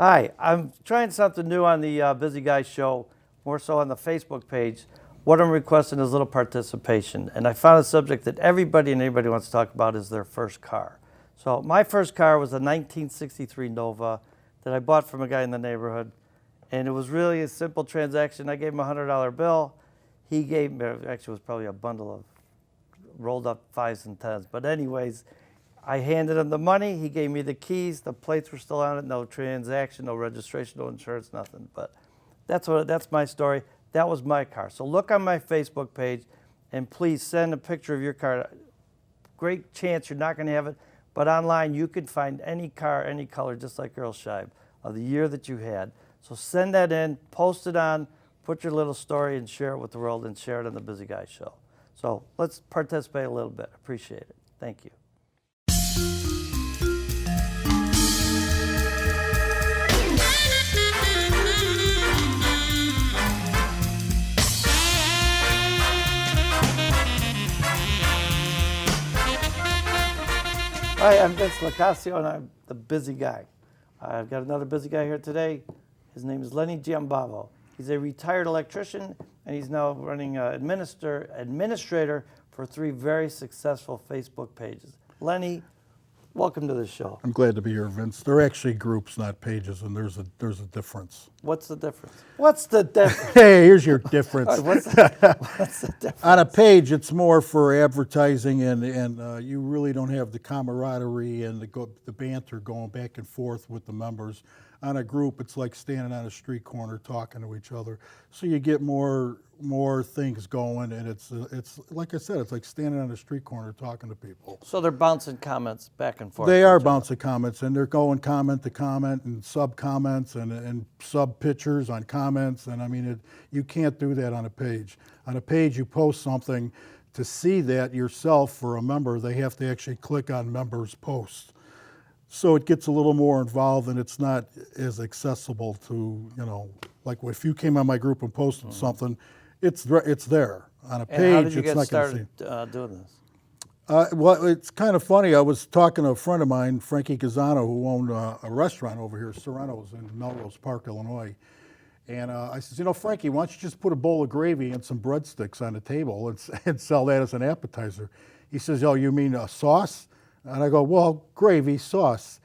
Hi, I'm trying something new on the Busy Guy Show, more so on the Facebook page. What I'm requesting is a little participation. And I found a subject that everybody and anybody wants to talk about is their first car. So my first car was a 1963 Nova that I bought from a guy in the neighborhood. And it was really a simple transaction. I gave him a $100 bill. He gave me, actually it was probably a bundle of rolled up 5s and 10s. But anyways, I handed him the money. He gave me the keys. The plates were still on it. No transaction, no registration, no insurance, nothing. But that's my story. That was my car. So look on my Facebook page, and please send a picture of your car. Great chance you're not going to have it, but online you can find any car, any color, just like Earl Scheib, of the year that you had. So send that in, post it on, put your little story, and share it with the world, and share it on the Busy Guy Show. So let's participate a little bit. Appreciate it. Thank you. Hi, I'm LoCascio, and I'm the Busy Guy. I've got another busy guy here today. His name is Lenny. He's a retired electrician, and he's now running administrator for 3 very successful Facebook pages. Lenny, welcome to the show. I'm glad to be here, Vince. They're actually groups, not pages, and there's a difference. What's the difference? What's the difference? Hey, here's your difference. What's the difference? On a page, it's more for advertising, and you really don't have the camaraderie and the banter going back and forth with the members. On a group, it's like standing on a street corner talking to each other. So you get more things going, and it's like I said, it's like standing on a street corner talking to people. So they're bouncing comments back and forth. They are bouncing comments, and they're going comment to comment and sub comments and sub pictures on comments, and I mean, you can't do that on a page. On a page, you post something. To see that yourself for a member, they have to actually click on members' posts. So it gets a little more involved, and it's not as accessible to, like if you came on my group and posted something, it's there. On a page, and how did you it's get not going to started doing this? Well, it's kind of funny. I was talking to a friend of mine, Frankie Gazzano, who owned a restaurant over here, Sereno's in Melrose Park, Illinois. And I says, Frankie, why don't you just put a bowl of gravy and some breadsticks on the table and sell that as an appetizer? He says, oh, you mean a sauce? And I go, well, gravy, sauce.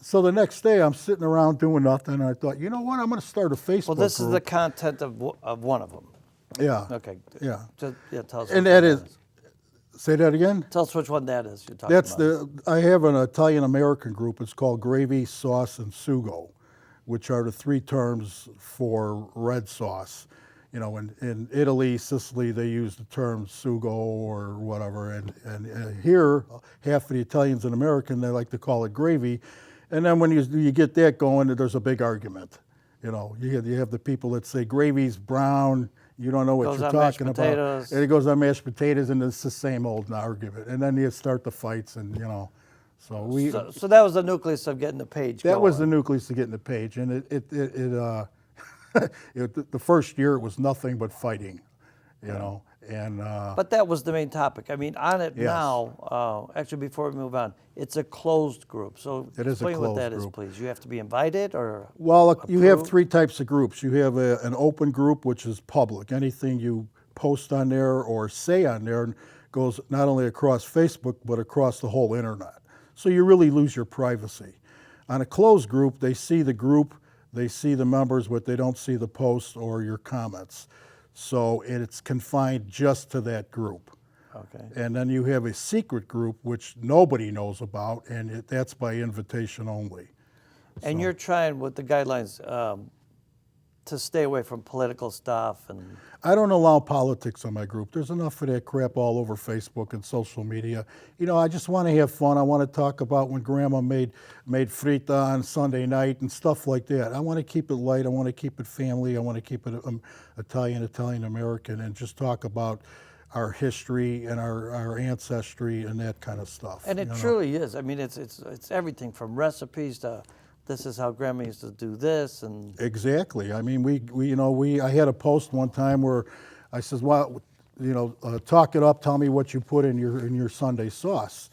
So the next day I'm sitting around doing nothing, and I thought, you know what, I'm going to start a Facebook group. Well, this is the content of one of them. Yeah. Okay. Yeah. Tell us. And that is, say that again? Tell us which one that is you're talking about. I have an Italian-American group. It's called Gravy, Sauce, and SUGO, which are the 3 terms for red sauce. In Italy, Sicily, they use the term sugo or whatever, and here, half of the Italians and American, they like to call it gravy. And then when you get that going, there's a big argument. You have the people that say gravy's brown, you don't know what you're talking about. And it goes on mashed potatoes, and it's the same old argument. And then you start the fights, and So that was the nucleus of getting the page going. That was the nucleus of getting the page, and the first year it was nothing but fighting, and. But that was the main topic. I mean, on it yes. Now. Actually, before we move on, it's a closed group. So it is a explain closed what that group. Is, please. You have to be invited, or well, approved? You have 3 types of groups. You have an open group, which is public. Anything you post on there or say on there goes not only across Facebook but across the whole internet. So you really lose your privacy. On a closed group, they see the group. They see the members, but they don't see the posts or your comments. So it's confined just to that group. Okay. And then you have a secret group, which nobody knows about, and that's by invitation only. And you're trying with the guidelines to stay away from political stuff. And I don't allow politics on my group. There's enough of that crap all over Facebook and social media. I just want to have fun. I want to talk about when Grandma made frita on Sunday night and stuff like that. I want to keep it light. I want to keep it family. I want to keep it Italian-American, and just talk about our history and our ancestry and that kind of stuff. And it truly is. I mean, it's everything from recipes to this is how Grandma used to do this, and exactly. I mean, I had a post one time where I says, well, talk it up. Tell me what you put in your Sunday sauce,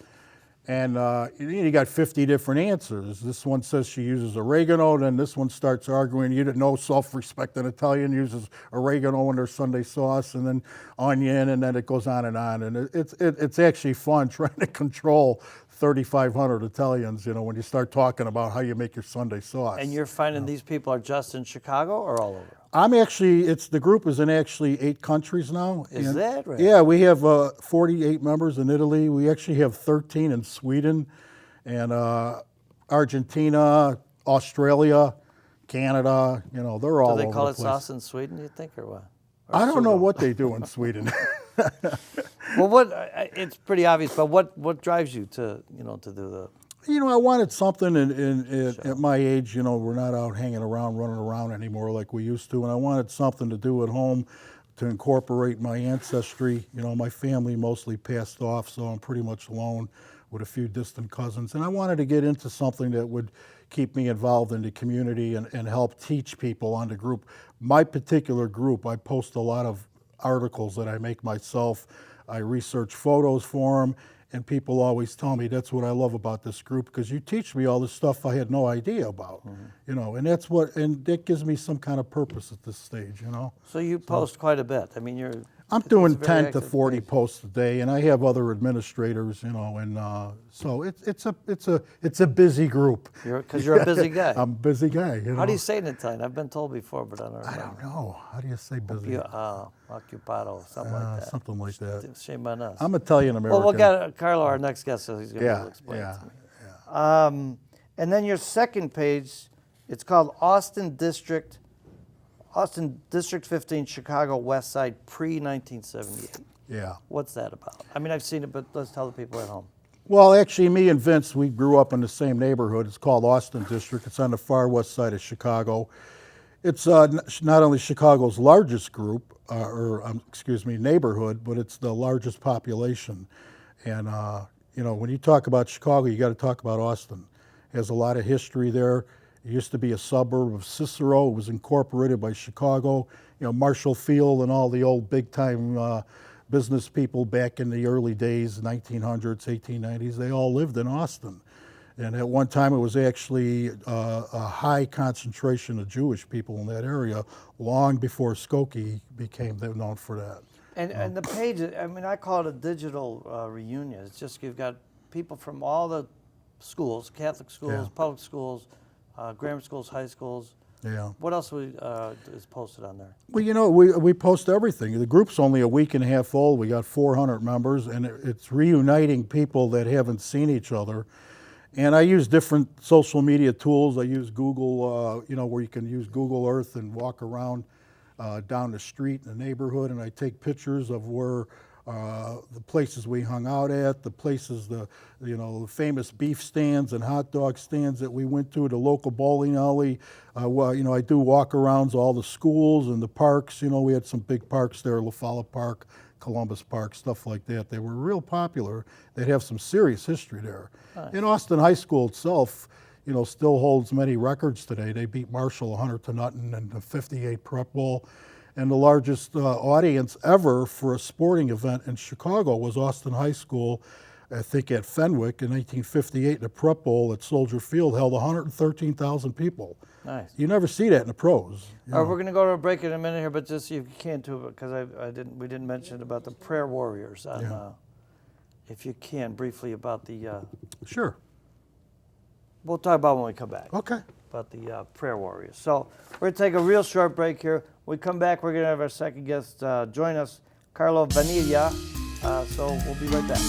And you got 50 different answers. This one says she uses oregano, then this one starts arguing. You didn't know self-respecting Italian uses oregano in their Sunday sauce, and then onion, and then it goes on. And it's actually fun trying to control 3,500 Italians, when you start talking about how you make your Sunday sauce. And you're finding these people are just in Chicago or all over? The group is in actually 8 countries now. Is that right? Yeah, we have 48 members in Italy. We actually have 13 in Sweden, and Argentina, Australia, Canada, they're all over the place. Do they call it sauce in Sweden, you think, or what? Or I don't know SUGO? what they do in Sweden. Well, it's pretty obvious, but what drives you to do the... I wanted something at my age, we're not out hanging around, running around anymore like we used to, and I wanted something to do at home to incorporate my ancestry. My family mostly passed off, so I'm pretty much alone with a few distant cousins, and I wanted to get into something that would keep me involved in the community and help teach people on the group. My particular group, I post a lot of articles that I make myself. I research photos for them. And people always tell me that's what I love about this group, because you teach me all this stuff I had no idea about, and that gives me some kind of purpose at this stage, So you post quite a bit. I mean, I'm doing it's a very 10 to active 40 page. posts a day, and I have other administrators, and so it's a busy group. Because you're a busy guy. I'm a busy guy. How do you say it in Italian? I've been told before, but I don't remember. I don't know. How do you say busy? Occupado, something like that. Something like that. Shame on us. I'm Italian American. Well, we'll get Carlo, our next guest, so he's going to be able to explain it to me. And then your second page, it's called Austin District 15, Chicago West Side, pre-1978. Yeah. What's that about? I mean, I've seen it, but let's tell the people at home. Well, actually, me and Vince, we grew up in the same neighborhood. It's called Austin District. It's on the far west side of Chicago. It's not only Chicago's largest group, neighborhood, but it's the largest population. And, when you talk about Chicago, you got to talk about Austin. It has a lot of history there. It used to be a suburb of Cicero. It was incorporated by Chicago. Marshall Field and all the old big-time business people back in the early days, 1900s, 1890s, they all lived in Austin. And at one time, it was actually a high concentration of Jewish people in that area, long before Skokie became known for that. And the page, I mean, I call it a digital reunion. It's just you've got people from all the schools, Catholic schools, public schools, grammar schools, high schools. Yeah. What else is posted on there? Well, we post everything. The group's only a week and a half old. We got 400 members, and it's reuniting people that haven't seen each other. And I use different social media tools. I use Google, where you can use Google Earth and walk around down the street in the neighborhood, and I take pictures of where the places we hung out at, the places, the famous beef stands and hot dog stands that we went to, the local bowling alley. I do walk-arounds, all the schools and the parks. We had some big parks there, La Folla Park, Columbus Park, stuff like that. They were real popular. They have some serious history there. Nice. In Austin High School itself, still holds many records today. They beat Marshall 100-0 in the '58 Prep Bowl. And the largest audience ever for a sporting event in Chicago was Austin High School, I think at Fenwick in 1958. The Prep Bowl at Soldier Field held 113,000 people. Nice. You never see that in the pros. All right, we're going to go to a break in a minute here, but just if you can too, because we didn't mention about the prayer warriors. If you can, briefly about the... Sure. We'll talk about when we come back. Okay. About the prayer warriors. So we're going to take a real short break here. When we come back, we're going to have our second guest join us, Carlo Vaniglia. So we'll be right back.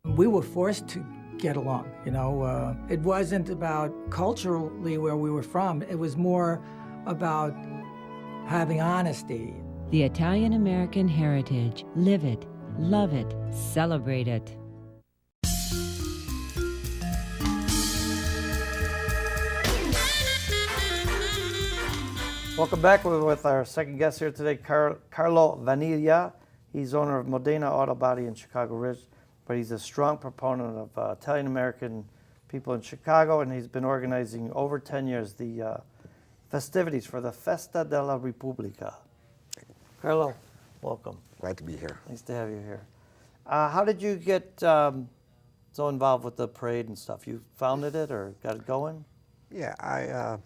We were forced to get along, It wasn't about culturally where we were from. It was more about having honesty. The Italian-American heritage. Live it, love it, celebrate it. Welcome back. We're with our second guest here today, Carlo Vaniglia. He's owner of Modena Auto Body in Chicago Ridge, but he's a strong proponent of Italian-American people in Chicago, and he's been organizing over 10 years the festivities for the Festa della Repubblica. Carlo, Welcome. Glad to be here. Nice to have you here. How did you get so involved with the parade and stuff? You founded it or got it going? Yeah,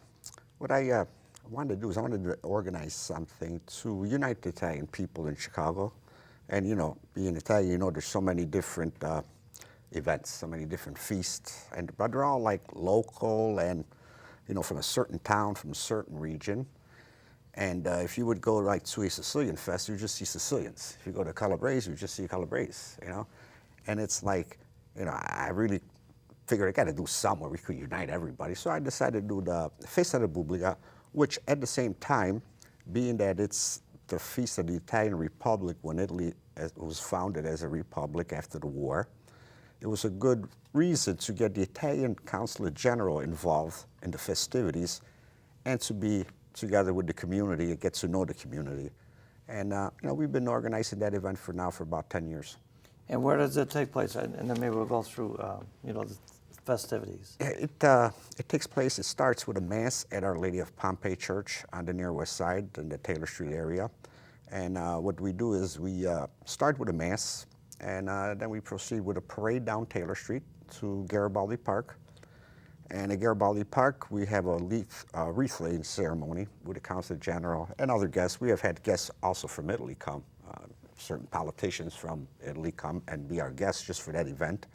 what I wanted to do is I wanted to organize something to unite the Italian people in Chicago. And, you know, being Italian, you know, there's so many different events, so many different feasts, but they're all like local and, you know, from a certain town, from a certain region. And if you would go like to a Sicilian fest, you just see Sicilians. If you go to Calabrese, you just see Calabrese, you know? And it's like, you know, I really figured I got to do somewhere we could unite everybody. So I decided to do the Festa Repubblica, which at the same time, being that it's the feast of the Italian Republic when Italy was founded as a republic after the war, it was a good reason to get the Italian Consulate General involved in the festivities and to be together with the community and get to know the community. And you know, we've been organizing that event for about 10 years. And where does it take place? And then maybe we'll go through, you know, the festivities. It takes place, it starts with a mass at Our Lady of Pompeii Church on the near west side in the Taylor Street area. And what we do is we start with a mass, and then we proceed with a parade down Taylor Street to Garibaldi Park. And at Garibaldi Park, we have a wreath laying ceremony with the Consul General and other guests. We have had guests also from Italy come. Certain politicians from Italy come and be our guests just for that event.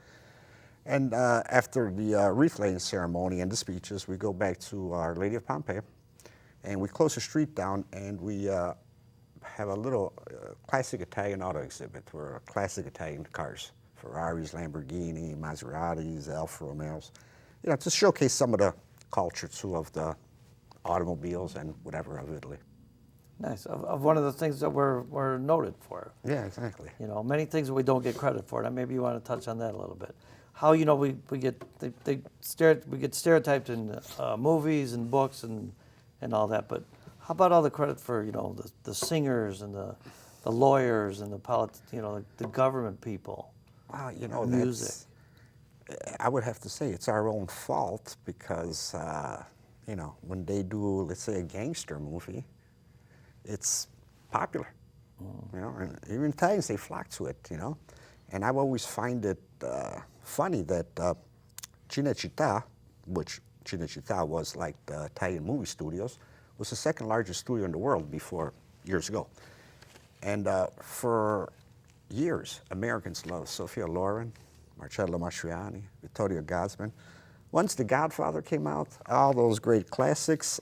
And after the wreath laying ceremony and the speeches, we go back to Our Lady of Pompeii, and we close the street down, and we have a little classic Italian auto exhibit where classic Italian cars, Ferraris, Lamborghini, Maseratis, Alfa Romeos, you know, to showcase some of the culture too of the automobiles and whatever of Italy. Nice. Of one of the things that we're noted for. Yeah, exactly. You know, many things that we don't get credit for. And maybe you want to touch on that a little bit. How, you know, we get we get stereotyped in movies and books and all that. But how about all the credit for, you know, the singers and the lawyers and the government people? Wow, you know, music. I would have to say it's our own fault because, you know, when they do, let's say, a gangster movie, it's popular, you know, and even Italians, they flock to it, you know. And I always find it funny that Cinecittà, which Cinecittà was like the Italian movie studios, was the second largest studio in the world years ago. And for years, Americans loved Sophia Loren, Marcello Mastroianni, Vittorio Gassman. Once The Godfather came out, all those great classics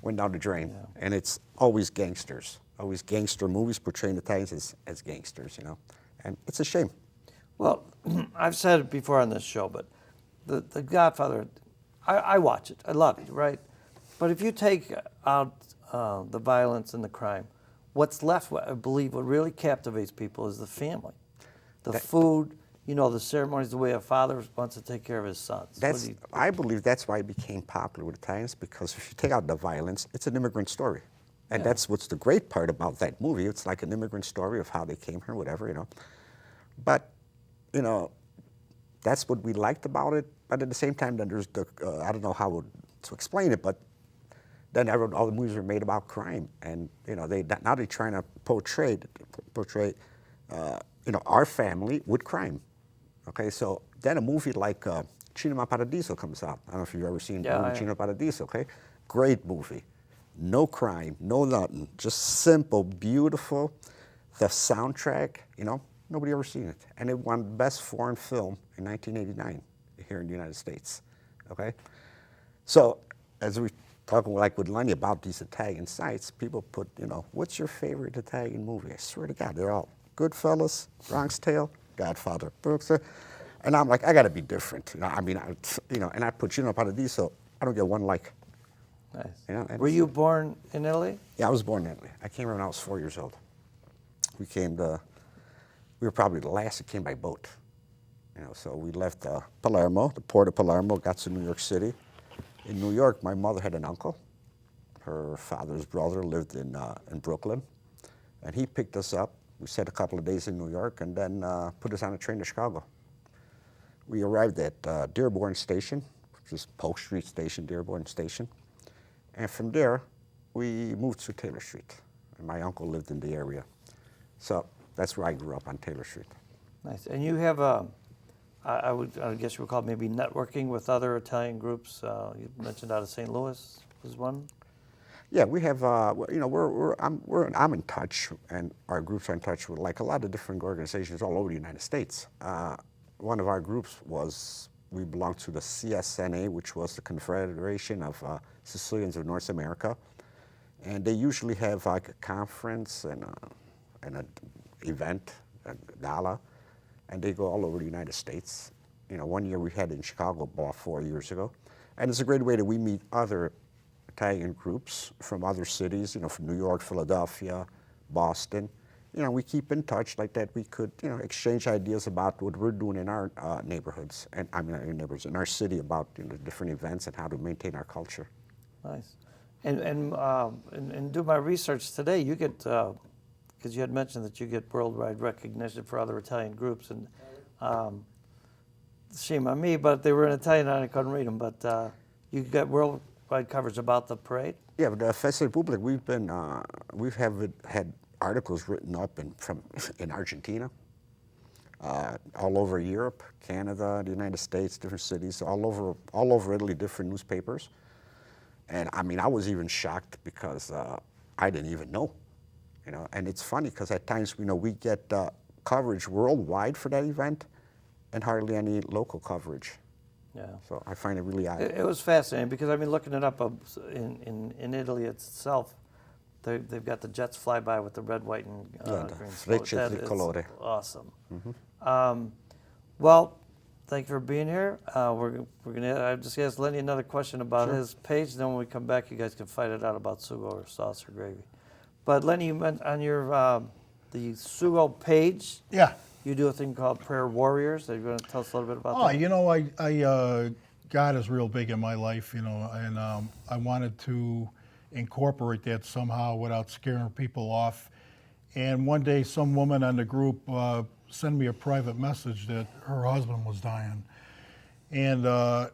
went down the drain. Yeah. And it's always gangsters, always gangster movies portraying Italians as gangsters, you know. And it's a shame. Well, I've said it before on this show, but the Godfather, I watch it. I love it, right? But if you take out the violence and the crime, what's left, I believe, what really captivates people is the family. The food, you know, the ceremonies, the way a father wants to take care of his sons. I believe that's why it became popular with Italians, because if you take out the violence, it's an immigrant story. And that's what's the great part about that movie. It's like an immigrant story of how they came here, whatever, you know. But, you know, that's what we liked about it. But at the same time, then there's I don't know how to explain it, but then all the movies were made about crime. And, you know, now they're trying to portray you know, our family with crime. Okay, so then a movie like Cinema Paradiso comes out. I don't know if you've ever seen the movie Cinema Paradiso, okay? Great movie. No crime, no nothing, just simple, beautiful. The soundtrack, you know, nobody ever seen it. And it won Best Foreign Film in 1989 here in the United States, okay? So as we talking like with Lenny about these Italian sites, people put, you know, what's your favorite Italian movie? I swear to God, they're all Goodfellas, Bronx Tale, Godfather, and I'm like, I got to be different. You know, I mean, and I put Cinema Paradiso. I don't get one like. Nice. You know, were you born in Italy? Yeah, I was born in Italy. I came here when I was 4 years old. We were probably the last that came by boat. You know, so we left Palermo, the port of Palermo, got to New York City. In New York, my mother had an uncle. Her father's brother lived in Brooklyn, and he picked us up. We spent a couple of days in New York and then put us on a train to Chicago. We arrived at Dearborn Station, which is Polk Street Station, Dearborn Station. And from there, we moved to Taylor Street. And my uncle lived in the area. So that's where I grew up, on Taylor Street. Nice. And you have I guess you would call it maybe networking with other Italian groups. You mentioned out of St. Louis was one. Yeah, we have, I'm in touch, and our groups are in touch with like a lot of different organizations all over the United States. One of our groups we belonged to the CSNA, which was the Confederation of Sicilians of North America. And they usually have like a conference and an event, a gala, and they go all over the United States. One year we had it in Chicago about 4 years ago. And it's a great way that we meet other Italian groups from other cities, from New York, Philadelphia, Boston. We keep in touch like that. We could, exchange ideas about what we're doing in our neighborhoods, and I mean, our neighborhoods, in our city, about the different events and how to maintain our culture. Nice. And do my research today, you get, because you had mentioned that you get worldwide recognition for other Italian groups, and shame on me, but they were in Italian and I couldn't read them, but you get worldwide coverage about the parade? Yeah, but the Festa Public, we've had articles written up in Argentina, all over Europe, Canada, the United States, different cities, all over Italy, different newspapers. And I mean, I was even shocked because I didn't even know, And it's funny because at times, we get coverage worldwide for that event, and hardly any local coverage. Yeah. So I find it really odd. It was fascinating because looking it up in Italy itself, they've got the jets fly by with the red, white, and green Frecce float. That tricolore. is awesome. Mm-hmm. Well, thank you for being here. We're gonna. I just asked Lenny another question about his page. Then when we come back, you guys can fight it out about SUGO or sauce or gravy. But Lenny, you meant on your the SUGO page. Yeah. You do a thing called Prayer Warriors. Are you going to tell us a little bit about that? I God is real big in my life, and I wanted to incorporate that somehow without scaring people off. And one day, some woman on the group sent me a private message that her husband was dying. And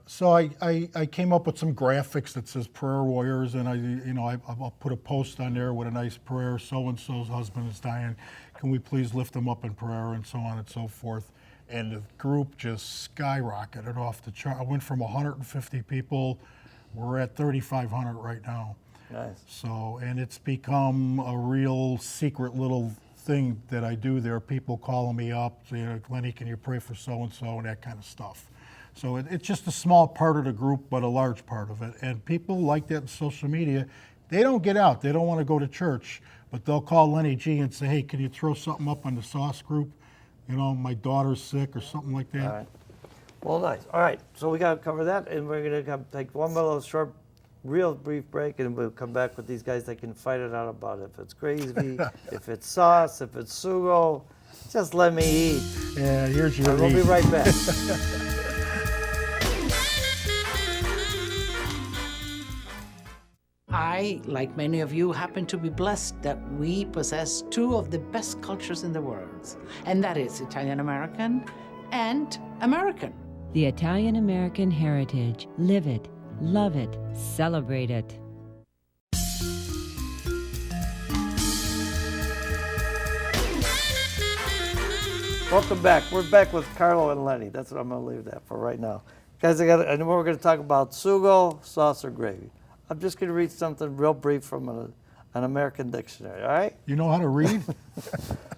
so I came up with some graphics that says Prayer Warriors, and I'll put a post on there with a nice prayer. So-and-so's husband is dying. Can we please lift him up in prayer, and so on and so forth. And the group just skyrocketed off the chart. I went from 150 people, we're at 3,500 right now. Nice. So, and it's become a real secret little thing that I do there. People calling me up, saying, Lenny, can you pray for so-and-so, and that kind of stuff. So it's just a small part of the group, but a large part of it. And people like that in social media. They don't get out. They don't want to go to church, but they'll call Lenny G and say, hey, can you throw something up on the sauce group? My daughter's sick or something like that. All right. Well, nice. All right. So we got to cover that, and we're going to take one little short, real brief break, and we'll come back with these guys that can fight it out about it. If it's gravy, if it's sauce, if it's SUGO, just let me eat. Yeah, here's your We'll be right back. I, like many of you, happen to be blessed that we possess two of the best cultures in the world, and that is Italian-American and American. The Italian-American heritage. Live it, love it, celebrate it. Welcome back. We're back with Carlo and Lenny. That's what I'm going to leave that for right now. Guys, I know we're going to talk about SUGO, sauce, or gravy. I'm just going to read something real brief from an American dictionary, all right? You know how to read?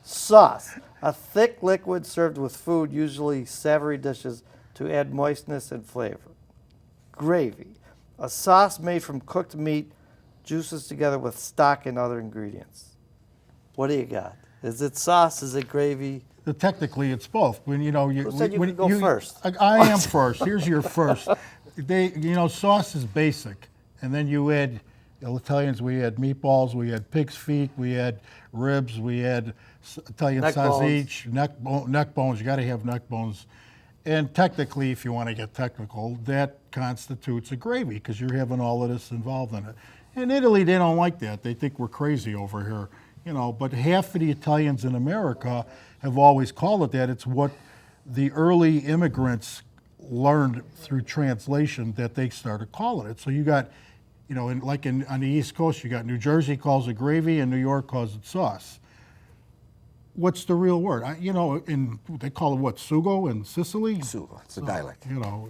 Sauce, a thick liquid served with food, usually savory dishes, to add moistness and flavor. Gravy, a sauce made from cooked meat, juices together with stock and other ingredients. What do you got? Is it sauce? Is it gravy? Technically, it's both. When Who said you could go first? I am first. Here's your first. Sauce is basic, and then you add. Italians, we had meatballs, we had pig's feet, we had ribs, we had Italian sausage, neck bones. You got to have neck bones. And technically, if you want to get technical, that constitutes a gravy because you're having all of this involved in it. In Italy, they don't like that. They think we're crazy over here. But half of the Italians in America have always called it that. It's what the early immigrants learned through translation that they started calling it. So you got, on the East Coast, you got New Jersey calls it gravy and New York calls it sauce. what's the real word? You know, they call it what, SUGO in Sicily? Sugo, it's a dialect. You know,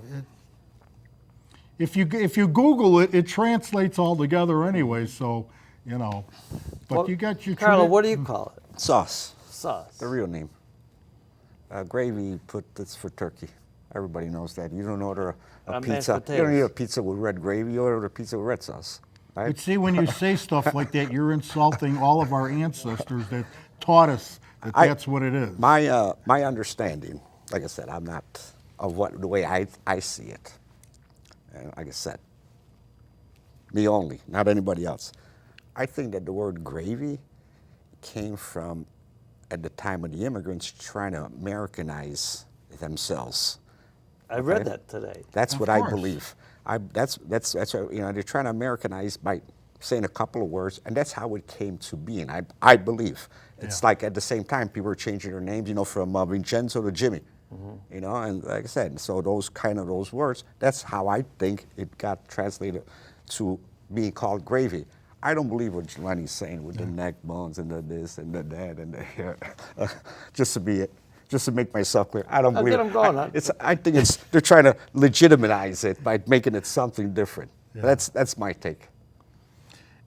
if you Google it, it translates all together anyway. So, you know, but Well, you got your Carlo, what do you call it? Sauce, Sauce. the real name. Gravy, that's for turkey. Everybody knows that. You don't order a mashed pizza. You potatoes. don't eat a pizza with red gravy. You order a pizza with red sauce. Right? But see, when you say stuff like that, you're insulting all of our ancestors that taught us that that's what it is. My understanding, like I said, I'm not of the way I see it. And like I said, me only, not anybody else. I think that the word gravy came from, at the time of the immigrants, trying to Americanize themselves. I read that today. That's Of what I course. believe. That's what, you know, they're trying to Americanize by saying a couple of words, and that's how it came to being. I believe it's like at the same time people are changing their names, you know, from Vincenzo to Jimmy, you know, and like I said, so those words. That's how I think it got translated to being called gravy. I don't believe what Lenny's saying with the neck bones and the this and the that and the hair, just to make myself clear. I don't believe get 'em going, huh? I think they're trying to legitimize it by making it something different. Yeah. That's my take.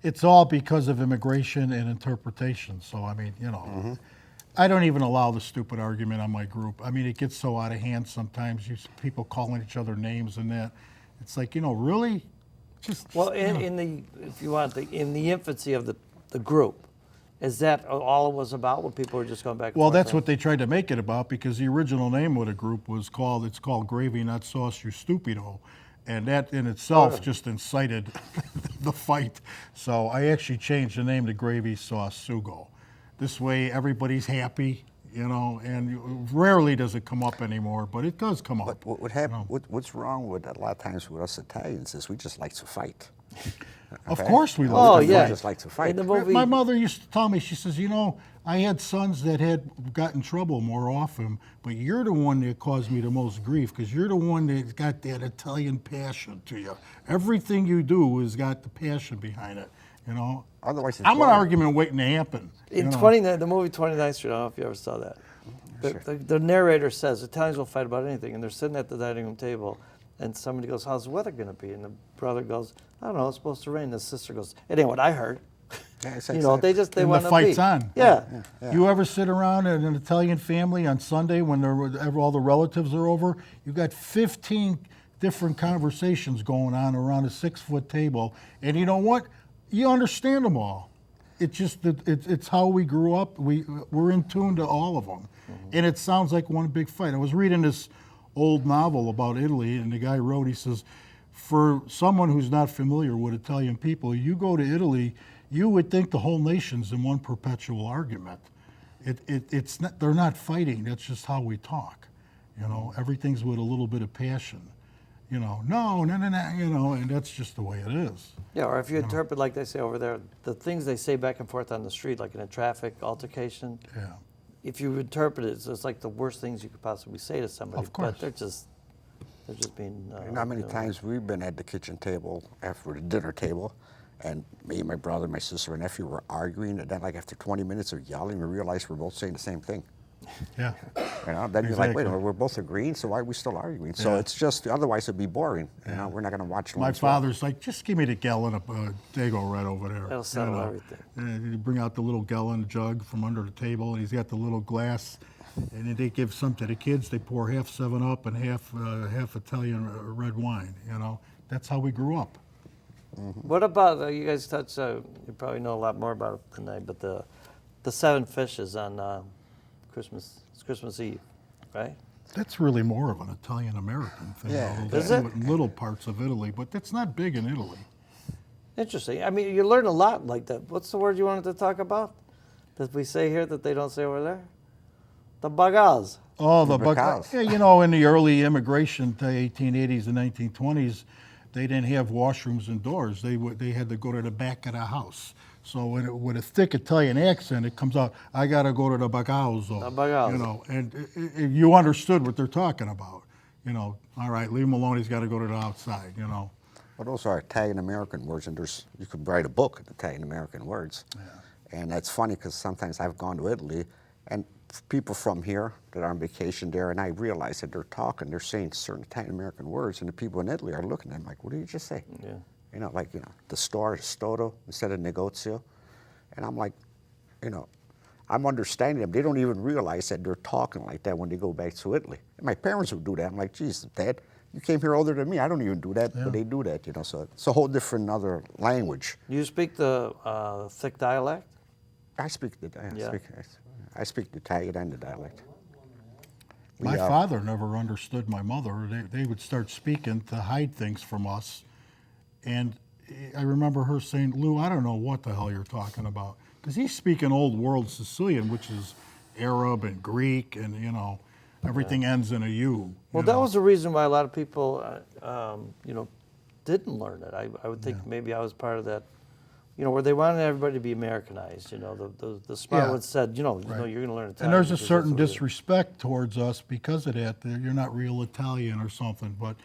It's all because of immigration and interpretation. So, I mean, you know, I don't even allow the stupid argument on my group. I mean, it gets so out of hand sometimes. You see people calling each other names and that. It's like, you know, really? Just, Well, you know. in the, if you want, in the infancy of the group, is that all it was about when people were just going back and Well, forth? that's what they tried to make it about because the original name of the group was it's called Gravy Not Sauce, You Stupido. And that in itself just incited the fight. So I actually changed the name to Gravy Sauce Sugo. This way everybody's happy, you know, and rarely does it come up anymore, but it does come up. But what's wrong with a lot of times with us Italians is we just like to fight. Of Okay? course we Oh, love it. yeah. We just like to fight. In the movie, My mother used to tell me, she says, you know, I had sons that had got in trouble more often, but you're the one that caused me the most grief because you're the one that got that Italian passion to you. Everything you do has got the passion behind it, you know. Otherwise, it's I'm an boring. argument waiting to happen. you in know. the movie 29th Street, I don't know if you ever saw that. The narrator says Italians will fight about anything, and they're sitting at the dining room table, and somebody goes, "How's the weather going to be?" And the brother goes, "I don't know. It's supposed to rain." And the sister goes, "It ain't what I heard." Yeah, it's You know, they And want the to fight's be. on. Yeah. You ever sit around in an Italian family on Sunday when all the relatives are over? You got 15 different conversations going on around a 6-foot table, and you know what? You understand them all. It's just that it's how we grew up. We're in tune to all of them, and it sounds like one big fight. I was reading this old novel about Italy, and the guy wrote. He says, for someone who's not familiar with Italian people, you go to Italy, you would think the whole nation's in one perpetual argument. It's not, they're not fighting. That's just how we talk. You know, everything's with a little bit of passion. You know, no, you know, and that's just the way it is. Yeah, or if you interpret, like they say over there, the things they say back and forth on the street, like in a traffic altercation, Yeah. if you interpret it, it's like the worst things you could possibly say to somebody. Of course. But they're just being. You know how many times we've been at the kitchen table after the dinner table, and me, my brother, my sister, and nephew were arguing, and then like after 20 minutes of yelling, we realized we're both saying the same thing. Yeah. You know, then you're like, wait a Exactly. minute, we're both agreeing, so why are we still arguing? So it's just, otherwise it'd be boring. You know, we're not going to watch My ones. father's like, just give me the gallon of Dago Red over there. That'll settle everything. And you bring out the little gallon jug from under the table, and he's got the little glass. And then they give some to the kids. They pour half 7-Up and half Italian red wine. You know, that's how we grew up. What about you guys touch? You probably know a lot more about it than I. But the 7 fishes on Christmas. It's Christmas Eve, right? That's really more of an Italian American thing. Yeah. although Is they it? do in little parts of Italy, but that's not big in Italy. Interesting. I mean, you learn a lot like that. What's the word you wanted to talk about? That we say here that they don't say over there? The bagaz. Oh, the Bacals. yeah, you know, in the early immigration to 1880s and 1920s, they didn't have washrooms indoors. They had to go to the back of the house. So with a thick Italian accent, it comes out, I got to go to the bagazzo. The bagazzo. You know, and you understood what they're talking about. You know, all right, leave him alone, he's got to go to the outside, you know. Well, those are Italian-American words, and you could write a book of Italian-American words. Yeah. And that's funny because sometimes I've gone to Italy, and people from here that are on vacation there, and I realize that they're saying certain Italian American words, and the people in Italy are looking at them like, what did you just say? Yeah. You know, like, the store is Stodo instead of negozio. And I'm like, I'm understanding them. They don't even realize that they're talking like that when they go back to Italy. And my parents would do that. I'm like, geez, Dad, you came here older than me. I don't even do that, but they do that, So it's a whole different other language. You speak the thick dialect? I speak I speak the Italian and the dialect. My father never understood my mother. They would start speaking to hide things from us. And I remember her saying, Lou, I don't know what the hell you're talking about. Because he's speaking Old World Sicilian, which is Arab and Greek, and, everything ends in a U. Well, that was the reason why a lot of people, didn't learn it. I would think maybe I was part of that, where they wanted everybody to be Americanized. The smart ones said, you're going to learn Italian. And there's a because certain that's what disrespect towards us because of that. You're not real Italian or something, but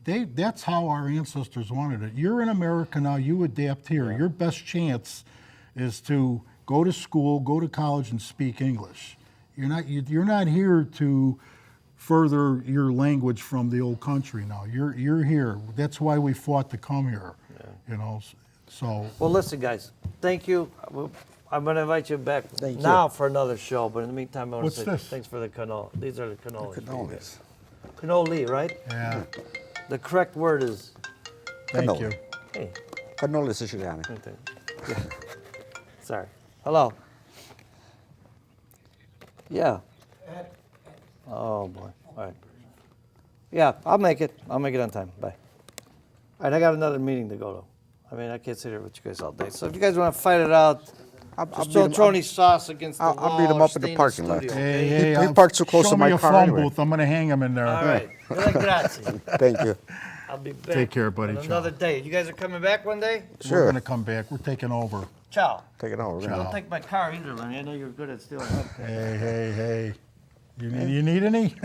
that's how our ancestors wanted it. You're in America now, you adapt here. Your best chance is to go to school, go to college, and speak English. You're not here to further your language from the old country now. You're here. That's why we fought to come here. So. Well, listen, guys. Thank you. I'm going to invite you back for another show. But in the meantime, I want to say thanks for the cannoli. These are the cannolis. Cannolis. Cannoli, right? Yeah. The correct word is. Thank you. Hey. Cannoli siciliane. Yeah. Sorry. Hello. Yeah. Oh boy. All right. Yeah, I'll make it. I'll make it on time. Bye. All right, I got another meeting to go to. I mean, I can't sit here with you guys all day. So if you guys want to fight it out, just don't throw any sauce against the wall. I'll beat him or up in the stay parking lot. studio, Hey, He parked too close show to my me a car phone anyway. booth. I'm going to hang him in there. All right. Grazie. Thank you. I'll be back. Take care, buddy. on another day. You guys are coming back one day? We're Sure. going to come back. We're taking over. Ciao. Take it over. Don't take my car either, Lenny. I know you're good at stealing. Hey. You need any?